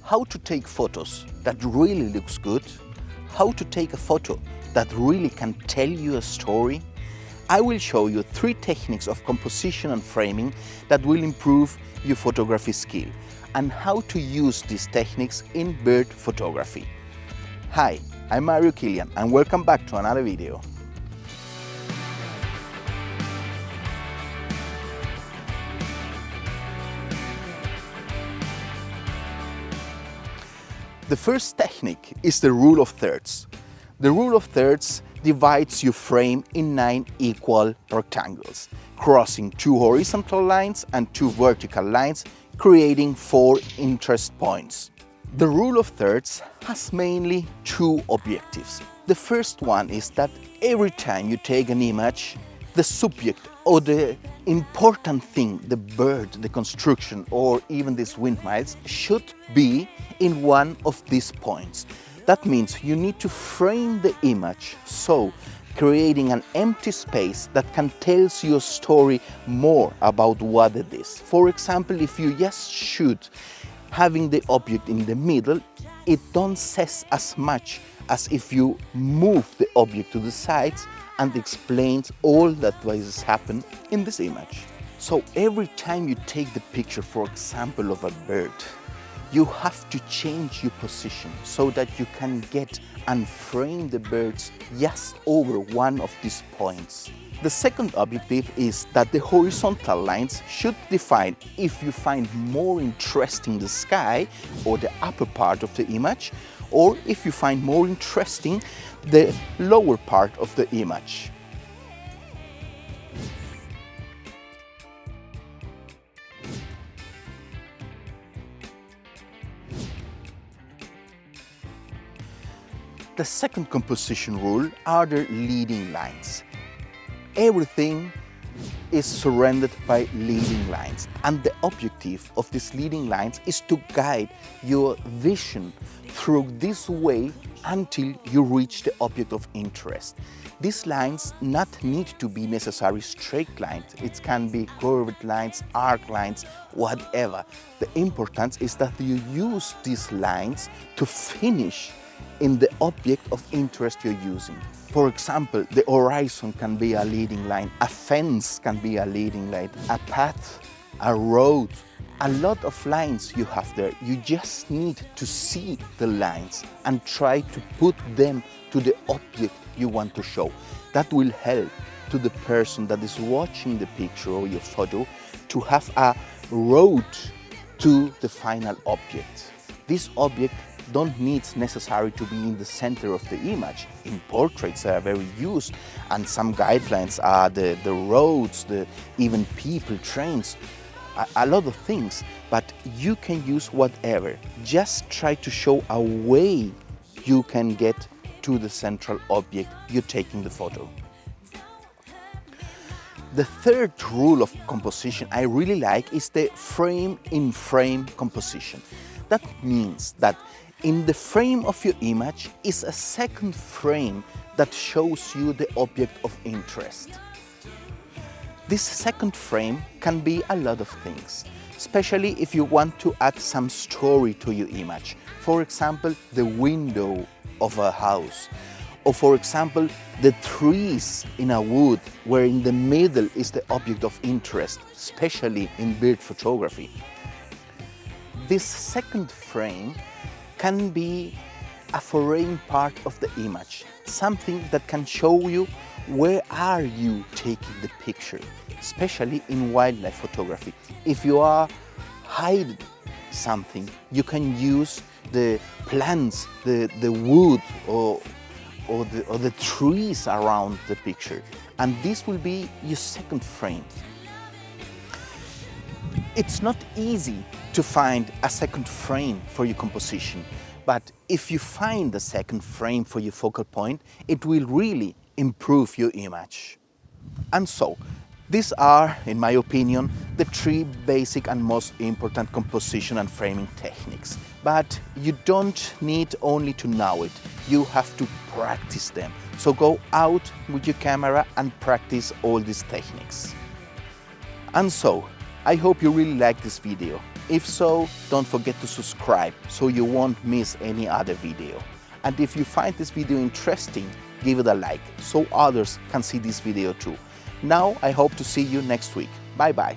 how to take photos that really looks good, how to take a photo that really can tell you a story. I will show you 3 techniques of composition and framing that will improve your photography skill and how to use these techniques in bird photography. Hi, I'm Mario Kilian and welcome back to another video. The first technique is the rule of thirds. The rule of thirds divides your frame in 9 equal rectangles, crossing 2 horizontal lines and 2 vertical lines, creating 4 interest points. The rule of thirds has mainly 2 objectives. The first one is that every time you take an image, the subject or the important thing, the bird, the construction, or even these windmills, should be in one of these points. That means you need to frame the image, so creating an empty space that can tell you a story more about what it is. For example, if you just shoot having the object in the middle, it don't says as much as if you move the object to the sides and explains all that has happened in this image. So every time you take the picture, for example, of a bird, you have to change your position so that you can get and frame the birds just over one of these points. The second objective is that the horizontal lines should define if you find more interesting the sky or the upper part of the image, or if you find more interesting the lower part of the image. The second composition rule are the leading lines. Everything is surrounded by leading lines, and the objective of these leading lines is to guide your vision through this way until you reach the object of interest. These lines not need to be necessarily straight lines. It can be curved lines, arc lines, whatever. The importance is that you use these lines to finish in the object of interest you're using. For example, the horizon can be a leading line, a fence can be a leading line, a path, a road. A lot of lines you have there. You just need to see the lines and try to put them to the object you want to show. That will help to the person that is watching the picture or your photo to have a road to the final object. This object don't need necessarily to be in the center of the image. In portraits they are very used, and some guidelines are the roads, even people, trains, a lot of things, but you can use whatever. Just try to show a way you can get to the central object you're taking the photo. The third rule of composition I really like is the frame-in-frame composition. That means that in the frame of your image is a second frame that shows you the object of interest. This second frame can be a lot of things, especially if you want to add some story to your image. For example, the window of a house, or for example, the trees in a wood where in the middle is the object of interest, especially in bird photography. This second frame can be a foreign part of the image, something that can show you where are you taking the picture, especially in wildlife photography. If you are hiding something, you can use the plants, the wood or the trees around the picture, and this will be your second frame. It's not easy to find a second frame for your composition, but if you find a second frame for your focal point, it will really improve your image. And so, these are, in my opinion, the 3 basic and most important composition and framing techniques. But you don't need only to know it, you have to practice them. So go out with your camera and practice all these techniques. And so, I hope you really like this video. If so, don't forget to subscribe so you won't miss any other video. And if you find this video interesting, give it a like so others can see this video too. Now I hope to see you next week. Bye bye.